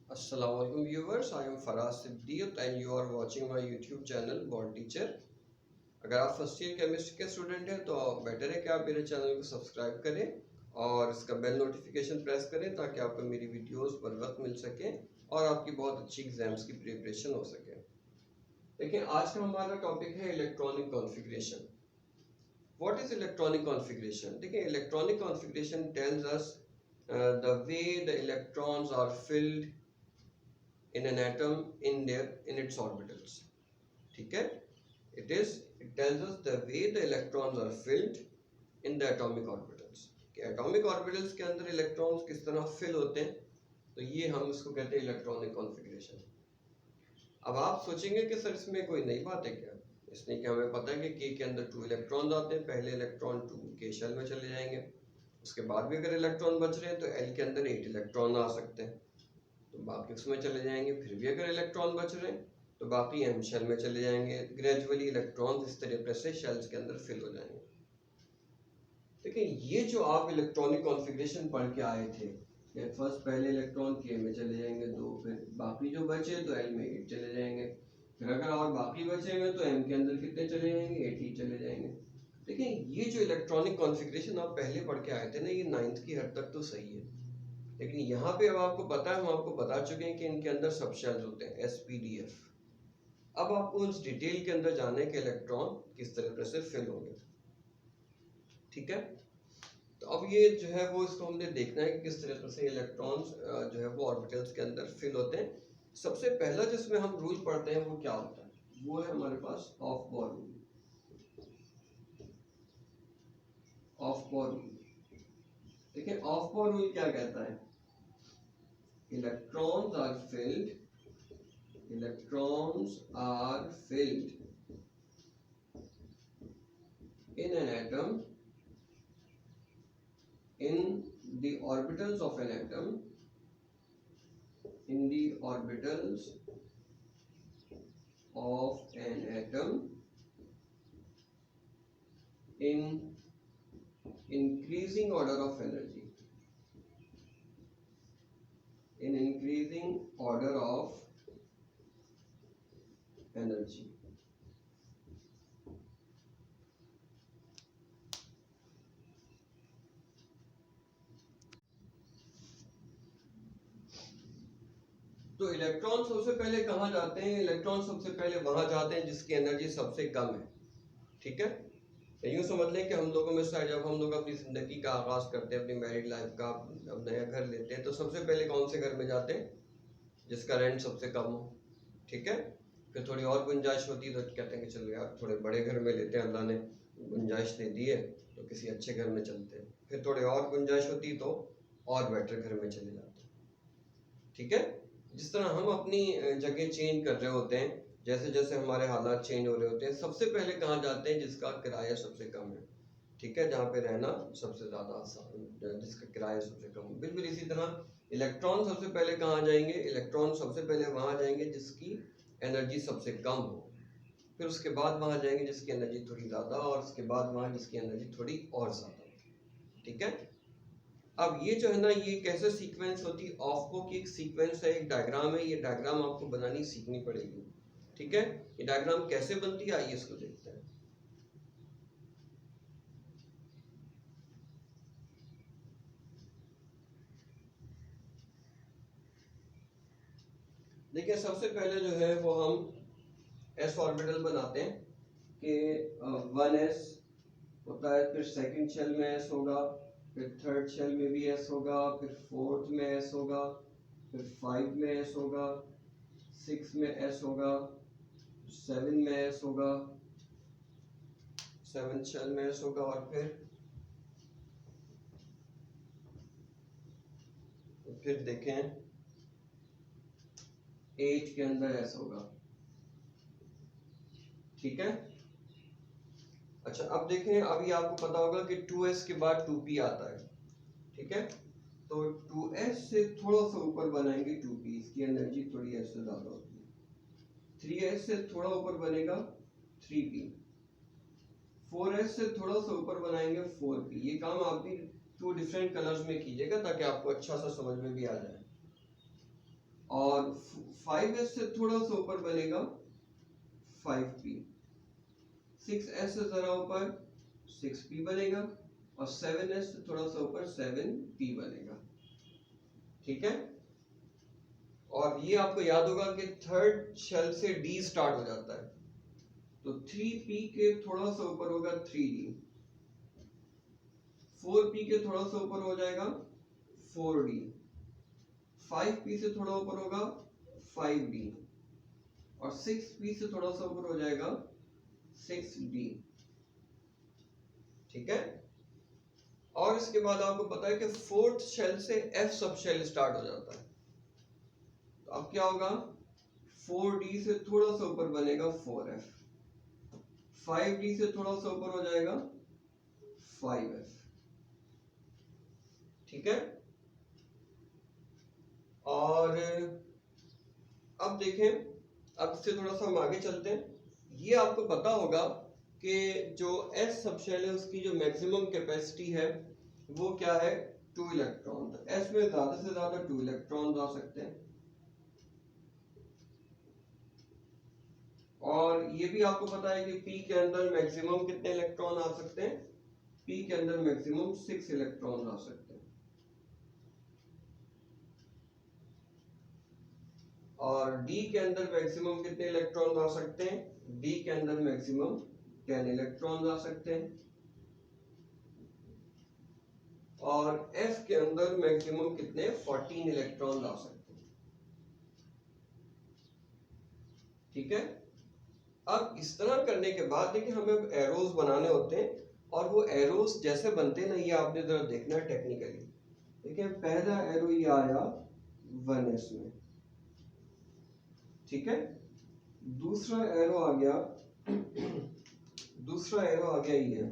Assalamualaikum viewers, I am Faraz Siddiq and you are watching my YouTube channel Bond Teacher। अगर आप first year chemistry के student हैं तो better है कि आप मेरे चैनल को सब्सक्राइब करें और इसका बेल नोटिफिकेशन प्रेस करें ताकि आपको मेरी वीडियोस बर वक्त मिल सके और आपकी बहुत अच्छी एग्जाम्स की प्रिपरेशन हो सके। देखिए आज का हमारा टॉपिक है electronic configuration. What is electronic configuration? देखिए electronic configuration tells us the way the electrons are filled in an atom in its orbitals। ठीक है, it tells us the way the electrons are filled in the atomic orbitals कि atomic orbitals के अंदर electrons किस तरह fill होते हैं, तो ये हम इसको कहते हैं इलेक्ट्रॉनिक कॉन्फ़िगरेशन। अब आप सोचेंगे कि सर इसमें कोई नई बात है क्या? इसलिए कि हमें पता है कि K के अंदर 2 इलेक्ट्रॉन्स आते हैं, पहले इलेक्ट्रॉन 2 के शेल में चले जाएंगे, उसके बाद भी अगर इलेक्ट्रॉन बच रहे हैं तो L के अंदर 8 इलेक्ट्रॉन आ सकते हैं, तो बाकी उसमें चले जाएंगे। फिर भी अगर इलेक्ट्रॉन बच रहे हैं तो बाकी एम शेल में चले जाएंगे। ग्रेजुअली इलेक्ट्रॉन इस तरीके से शेल्स के अंदर फिल हो जाएंगे। देखिए ये जो आप इलेक्ट्रॉनिक कॉन्फ़िगरेशन पढ़ के आए थे, फर्स्ट पहले इलेक्ट्रॉन के में चले जाएंगे 2, फिर बाकी जो बचे तो एल में 8 चले जाएंगे, फिर अगर और बाकी बचेंगे तो एम के अंदर कितने चले जाएंगे? 8 ही चले जाएंगे। देखिए ये जो इलेक्ट्रॉनिक कॉन्फ़िगरेशन आप पहले पढ़ के आए थे ना, ये 9th की हद तक तो सही है, लेकिन यहाँ पे अब आपको पता है, हम आपको बता चुके हैं कि इनके अंदर सब शेल्स होते हैं SPDF। अब आपको उस डिटेल के अंदर जाने के इलेक्ट्रॉन किस तरह से फिल होंगे। ठीक है, तो अब ये जो है वो इसको हमने देखना है कि किस तरह से इलेक्ट्रॉन्स जो है वो ऑर्बिटल्स के अंदर फिल होते हैं। सबसे पहला जिसमें हम रूल पढ़ते हैं वो क्या होता है? वो है हमारे पास Aufbau rule. Aufbau rule, देखिए ऑफ बोर रूल क्या कहता है? electrons are filled in an atom, in the orbitals of an atom, in the orbitals of an atom, in increasing order of energy, in increasing order of energy। तो electron सबसे पहले कहाँ जाते हैं? Electron सबसे पहले वहां जाते हैं जिसकी एनर्जी सबसे कम है। ठीक है, यूँ समझ लें कि हम लोगों में से जब हम लोग अपनी ज़िंदगी का आगाज़ करते हैं, अपनी मैरिड लाइफ का, अब नया घर लेते हैं, तो सबसे पहले कौन से घर में जाते हैं? जिसका रेंट सबसे कम हो। ठीक है, फिर थोड़ी और गुंजाइश होती है तो कहते हैं कि चलो यार थोड़े बड़े घर में लेते हैं, अल्लाह ने गुंजाइश दे दी है तो किसी अच्छे घर में चलते हैं। फिर थोड़ी और गुंजाइश होती तो और बेटर घर में चले जाते हैं। ठीक है, जिस तरह हम अपनी जगह चेंज कर रहे होते हैं, जैसे जैसे हमारे हालात चेंज हो रहे होते हैं, सबसे पहले कहाँ जाते हैं? जिसका किराया सबसे कम है। ठीक है, जहाँ पे रहना सबसे ज़्यादा आसान, जिसका किराया सबसे कम है। बिल्कुल इसी तरह इलेक्ट्रॉन सबसे पहले कहाँ जाएंगे? इलेक्ट्रॉन सबसे पहले वहाँ जाएंगे जिसकी एनर्जी सबसे कम हो, फिर उसके बाद वहाँ जाएंगे जिसकी एनर्जी थोड़ी ज़्यादा, और उसके बाद वहाँ जिसकी एनर्जी थोड़ी और ज़्यादा। ठीक है, अब ये जो है ना, ये कैसे सीक्वेंस होती है? ऑफको की एक सीक्वेंस है, एक डायग्राम है, ये डायग्राम आपको बनानी सीखनी पड़ेगी। ठीक है, ये डायग्राम कैसे बनती है आइए इसको देखते हैं। देखिए सबसे पहले जो है वो हम s ऑर्बिटल बनाते हैं कि 1s होता है, फिर सेकंड शेल में s होगा, फिर थर्ड शेल में भी s होगा, फिर फोर्थ में s होगा, फिर 5 में s होगा, 6 में s होगा, 7 में s होगा, 7 शेल में s होगा, और फिर देखें 8 के अंदर s होगा। ठीक है, अच्छा अब देखें, अभी आपको पता होगा कि 2s के बाद 2p आता है। ठीक है, तो 2s से थोड़ा सा ऊपर बनाएंगे 2p, इसकी एनर्जी थोड़ी s से ज़्यादा होती है। 3s से थोड़ा ऊपर बनेगा 3p, 4s से थोड़ा सा ऊपर बनाएंगे 4p। ये काम आप भी 2 डिफरेंट कलर्स में कीजिएगा ताकि आपको अच्छा सा समझ में भी आ जाए। और 5s से थोड़ा सा ऊपर बनेगा 5p, 6s से जरा ऊपर 6p बनेगा और 7s से थोड़ा सा ऊपर 7p बनेगा। ठीक है, और ये आपको याद होगा कि थर्ड शेल से D स्टार्ट हो जाता है, तो 3p के थोड़ा सा ऊपर होगा 3D, 4p के थोड़ा सा ऊपर हो जाएगा 4D, 5p से थोड़ा ऊपर होगा 5D और 6p से थोड़ा सा ऊपर हो जाएगा 6D। ठीक है, और इसके बाद आपको पता है कि फोर्थ शेल से F सब शेल स्टार्ट हो जाता है, तो अब क्या होगा 4D से थोड़ा सा ऊपर बनेगा 4F, 5D से थोड़ा सा ऊपर हो जाएगा 5F। ठीक है, और अब देखें, अब इससे थोड़ा सा हम आगे चलते हैं। ये आपको पता होगा कि जो S सबशेल है उसकी जो मैक्सिमम कैपेसिटी है वो क्या है 2 इलेक्ट्रॉन, तो S में ज्यादा से ज्यादा 2 इलेक्ट्रॉन आ सकते हैं। और ये भी आपको पता है कि P के अंदर मैक्सिमम कितने इलेक्ट्रॉन आ सकते हैं, P के अंदर मैक्सिमम 6 इलेक्ट्रॉन आ सकते हैं। और D के अंदर मैक्सिमम कितने इलेक्ट्रॉन आ सकते हैं, D के अंदर मैक्सिमम 10 इलेक्ट्रॉन आ सकते हैं। और F के अंदर मैक्सिमम कितने 14 इलेक्ट्रॉन आ सकते हैं। ठीक है, अब इस तरह करने के बाद देखिए हमें अब एरोज बनाने होते हैं, और वो एरोज जैसे बनते हैं ना, ये आपने जरा देखना है टेक्निकली। देखिए पहला एरो ये आया 1s में, ठीक है, दूसरा एरो आ गया दूसरा एरो आ गया ये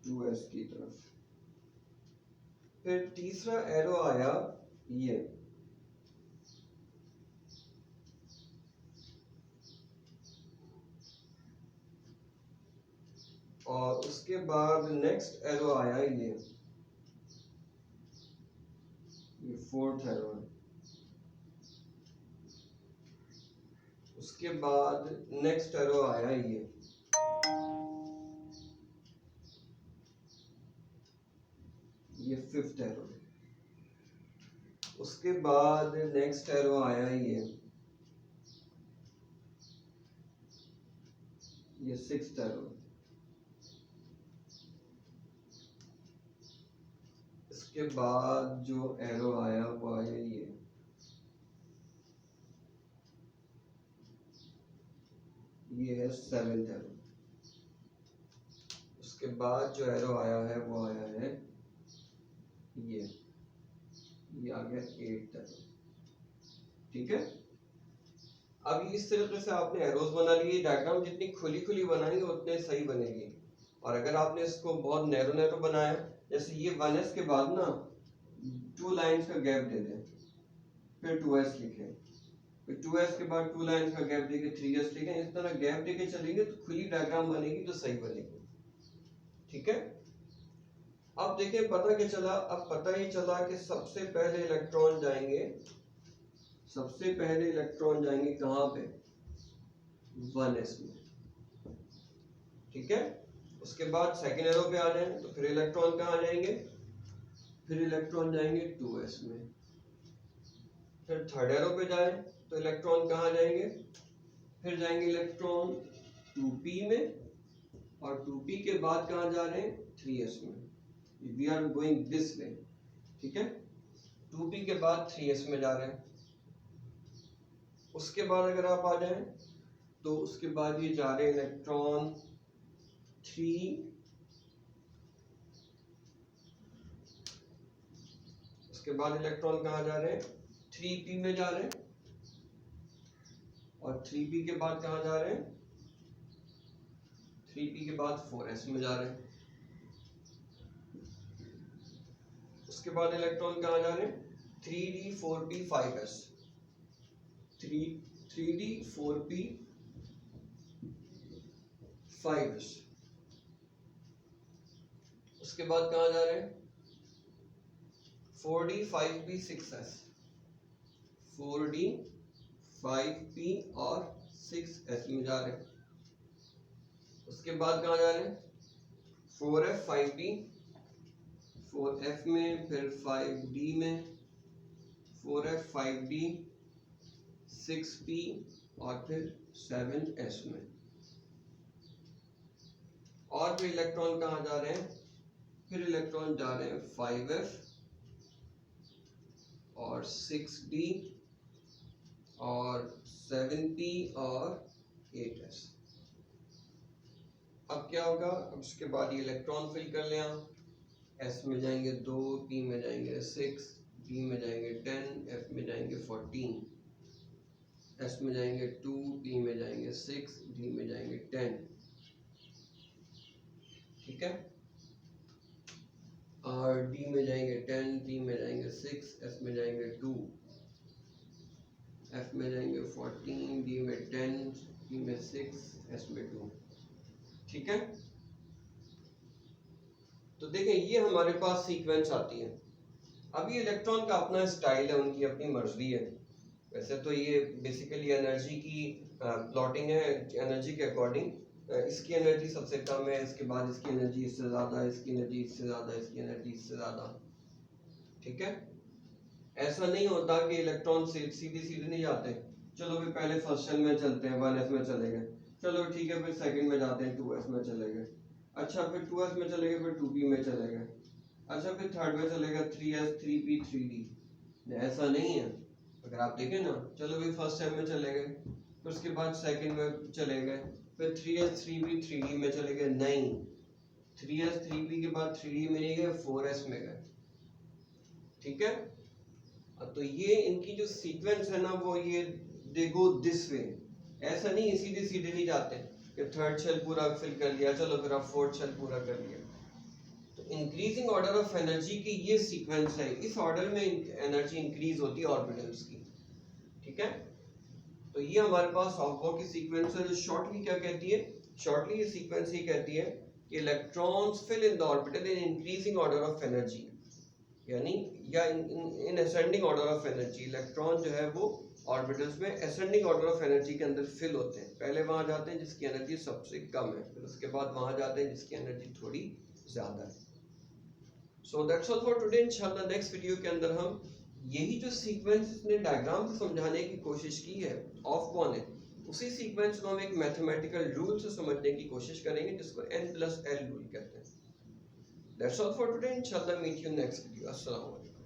2s की तरफ, फिर तीसरा एरो आया ये, और उसके बाद नेक्स्ट एरो आया ये फोर्थ एरो है। उसके बाद नेक्स्ट एरो आया ये फिफ्थ एरो। उसके बाद नेक्स्ट एरो आया ये सिक्स्थ एरो। इसके बाद जो एरो आया वो आया ये है सेवेंथ एरो। उसके बाद जो एरो आया है वो आया है ये आ गया एट एरो। ठीक है, अब इस तरीके से आपने एरोज बना लिए। डायग्राम जितनी खुली खुली बनाएंगे उतने सही बनेगी, और अगर आपने इसको बहुत नैरो नैरो बनाया, जैसे ये 1s के बाद ना 2 लाइंस का गैप दे दें, फिर 2s लिखें, फिर 2s के बाद 2 लाइंस का गैप देके 3s लिखें, इस तरह गैप देके चलेंगे तो खुली डायग्राम बनेगी तो सही बनेगी। ठीक है, अब देखिए पता क्या चला, अब पता ही चला कि सबसे पहले इलेक्ट्रॉन जाएंगे कहां पे 1s में। ठीक है, उसके बाद सेकेंड एरो पे आ जाए तो फिर इलेक्ट्रॉन कहां जाएंगे, फिर इलेक्ट्रॉन जाएंगे 2s में। फिर थर्ड एरो पे जाए तो इलेक्ट्रॉन कहां जाएंगे, फिर जाएंगे इलेक्ट्रॉन 2p में, और 2p के बाद कहां जा रहे हैं 3s में। We are going this way. ठीक है, 2p के बाद 3s में जा रहे हैं। उसके बाद अगर आप आ जाएं तो उसके बाद ये जा रहे हैं इलेक्ट्रॉन 3, उसके बाद इलेक्ट्रॉन कहां जा रहे हैं 3p में जा रहे हैं, और 3p के बाद कहां जा रहे हैं 3p के बाद 4s में जा रहे हैं। उसके बाद इलेक्ट्रॉन कहां जा रहे हैं 3d 4p 5s, 3d 4p 5s। उसके बाद कहां जा रहे हैं 4d 5p 6s, 4d 5p और 6s में जा रहे हैं। उसके बाद कहाँ जा रहे हैं? 4f 5d, 4f में, फिर 5d में, 4f 5d 6p और फिर 7s में। और फिर इलेक्ट्रॉन कहाँ जा रहे हैं? फिर इलेक्ट्रॉन जा रहे हैं 5f और 6d और 7p और 8s। अब क्या होगा? अब उसके बाद ये इलेक्ट्रॉन फिल कर लें आप। s में जाएंगे 2, p में जाएंगे 6, d में जाएंगे 10, f में जाएंगे 14, s में जाएंगे 2, p में जाएंगे 6, d में जाएंगे 10। ठीक है, और d में जाएंगे 10, p में जाएंगे 6, s में जाएंगे 2, f में जाएंगे 14, d में 10, p में 6, s में 2। ठीक है, तो देखें ये हमारे पास सीक्वेंस आती है। अब ये इलेक्ट्रॉन का अपना स्टाइल है, उनकी अपनी मर्जी है। वैसे तो ये बेसिकली एनर्जी की प्लॉटिंग है, एनर्जी के अकॉर्डिंग। इसकी एनर्जी सबसे कम है, इसके बाद इसकी एनर्जी इससे ज़्यादा, इसकी एनर्जी इससे ज़्यादा, इसकी एनर्जी इससे ज़्यादा। ठीक है, ऐसा नहीं होता कि इलेक्ट्रॉन सीधे सीधे नहीं जाते। चलो फिर पहले फर्स्ट शेल में चलते हैं, 1s में चले गए, चलो ठीक है, फिर सेकंड में जाते हैं, 2s में चले गए, अच्छा फिर 2s में चले गए, फिर 2p में चले गए, अच्छा फिर थर्ड में चले गए 3s 3p 3d। ऐसा नहीं है। अगर आप देखें ना, चलो फिर फर्स्ट शेल में चले गए, फिर उसके बाद सेकंड में चले गए, फिर 3s 3p 3d में चले गए, नहीं, 3s 3p के बाद 3d में नहीं गए, 4s में गए। ठीक है, तो ये इनकी जो सीक्वेंस है ना, वो ये दे गो दिस वे। ऐसा नहीं सीधे सीधे नहीं जाते कि थर्ड शेल पूरा फिल कर लिया, चलो फिर अब फोर्थ शेल पूरा कर लिया। तो इंक्रीजिंग ऑर्डर ऑफ एनर्जी की ये सीक्वेंस है, इस ऑर्डर में एनर्जी इंक्रीज होती है ऑर्बिटल्स की। ठीक है, तो ये हमारे पास हाउपॉ की सीक्वेंस है, जो शॉर्टली क्या कहती है? शॉर्टली ये सीक्वेंस ही कहती है कि electrons fill in the orbital in increasing order of energy, यानी या in ascending order of energy. Electron जो है वो ऑर्बिटल्स में असेंडिंग ऑर्डर ऑफ एनर्जी के अंदर फिल होते हैं। पहले वहां जाते हैं जिसकी एनर्जी सबसे कम है, फिर उसके बाद वहां जाते हैं जिसकी एनर्जी थोड़ी ज्यादा है। So that's all for today. इंशाल्लाह नेक्स्ट वीडियो के अंदर हम यही जो सीक्वेंस इसने डायग्राम से समझाने की कोशिश की है ऑफ कौन है, उसी सीक्वेंस को हम एक मैथमेटिकल रूल से समझने की कोशिश करेंगे, जिसको n+l रूल कहते हैं। That's all for today. Inshallah, meet you next video. Assalamu alaikum.